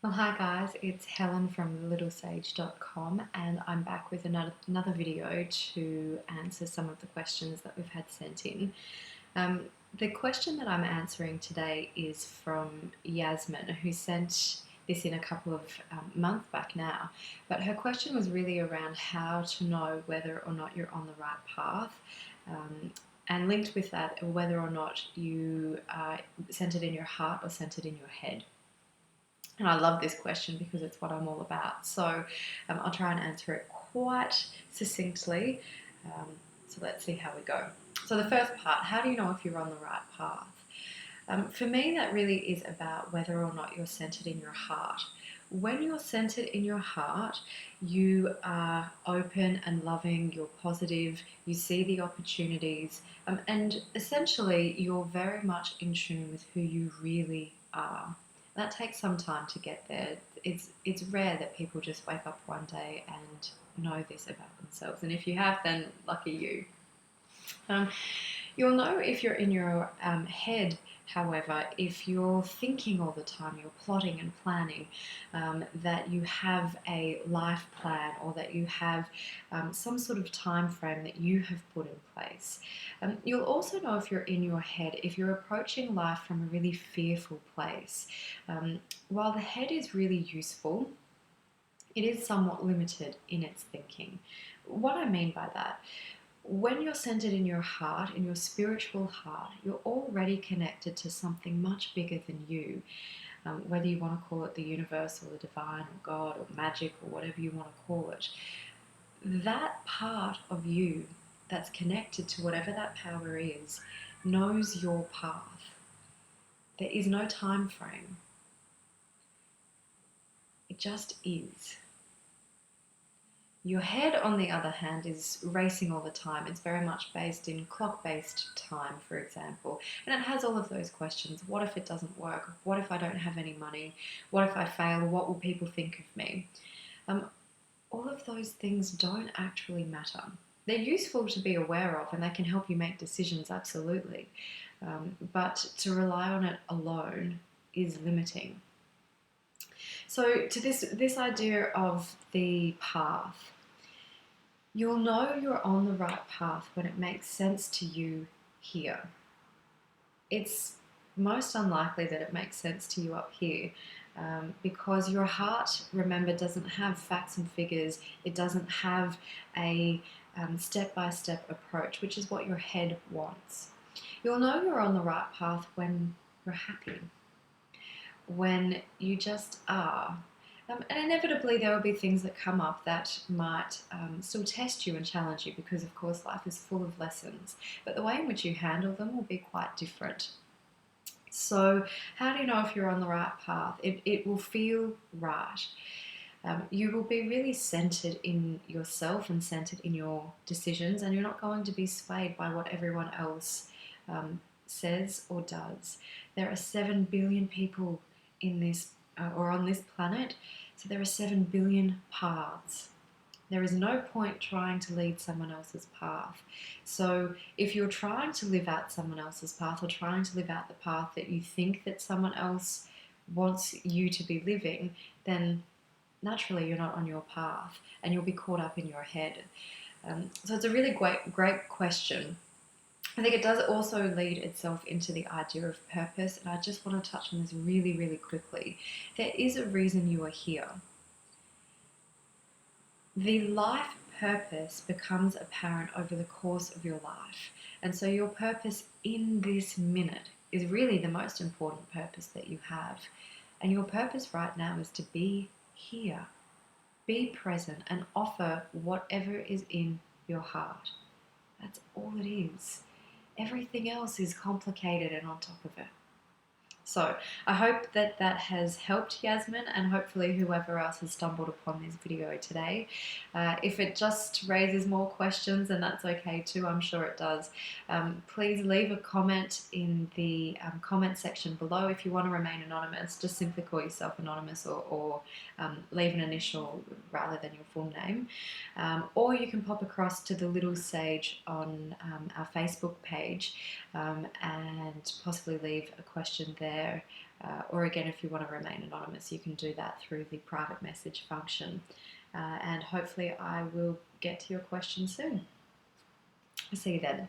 Well, hi guys, it's Helen from littlesage.com, and I'm back with another video to answer some of the questions that we've had sent in. Um, the question that I'm answering today is from Yasmin, who sent this in a couple of months back now, but her question was really around how to know whether or not you're on the right path. And linked with that, whether or not you are centered in your heart or centered in your head. And I love this question because it's what I'm all about. So I'll try and answer it quite succinctly. Um, so let's see how we go. So the first part, how do you know if you're on the right path? For me, that really is about whether or not you're centered in your heart. When you're centered in your heart, you are open and loving, you're positive, you see the opportunities, and essentially you're very much in tune with who you really are. That takes some time to get there. It's rare that people just wake up one day and know this about themselves. And if you have, then lucky you. Um, You'll know if you're in your head, however, if you're thinking all the time, you're plotting and planning, that you have a life plan or that you have some sort of time frame that you have put in place. You'll also know if you're in your head, if you're approaching life from a really fearful place. While the head is really useful, it is somewhat limited in its thinking. What I mean by that, when you're centered in your heart, in your spiritual heart, you're already connected to something much bigger than you. Whether you want to call it the universe or the divine or God or magic or whatever you want to call it, that part of you that's connected to whatever that power is knows your path. There is no time frame. It just is. Your head, on the other hand, is racing all the time. It's very much based in clock-based time, for example. And it has all of those questions. What if it doesn't work? What if I don't have any money? What if I fail? What will people think of me? All of those things don't actually matter. They're useful to be aware of and they can help you make decisions, absolutely. But to rely on it alone is limiting. So to this idea of the path, you'll know you're on the right path when it makes sense to you here. It's most unlikely that it makes sense to you up here because your heart, remember, doesn't have facts and figures. It doesn't have a step-by-step approach, which is what your head wants. You'll know you're on the right path when you're happy, when you just are. And inevitably there will be things that come up that might still test you and challenge you because, of course, life is full of lessons. But the way in which you handle them will be quite different. So how do you know if you're on the right path? It will feel right. You will be really centered in yourself and centered in your decisions, and you're not going to be swayed by what everyone else says or does. There are 7 billion people in this or on this planet, so there are 7 billion paths. There is no point trying to lead someone else's path. So if you're trying to live out someone else's path or trying to live out the path that you think that someone else wants you to be living, then naturally you're not on your path and you'll be caught up in your head. So it's a really great question. I think it does also lead itself into the idea of purpose, and I just want to touch on this really, really quickly. There is a reason you are here. The life purpose becomes apparent over the course of your life, and so your purpose in this minute is really the most important purpose that you have. And your purpose right now is to be here, be present, and offer whatever is in your heart. That's all it is. Everything else is complicated and on top of it. So I hope that that has helped Yasmin and hopefully whoever else has stumbled upon this video today. If it just raises more questions, then that's okay too, I'm sure it does. Please leave a comment in the comment section below. If you want to remain anonymous, just simply call yourself anonymous or leave an initial rather than your full name. Or you can pop across to the Little Sage on our Facebook page and possibly leave a question there Or again, if you want to remain anonymous, you can do that through the private message function. And hopefully I will get to your question soon. See you then.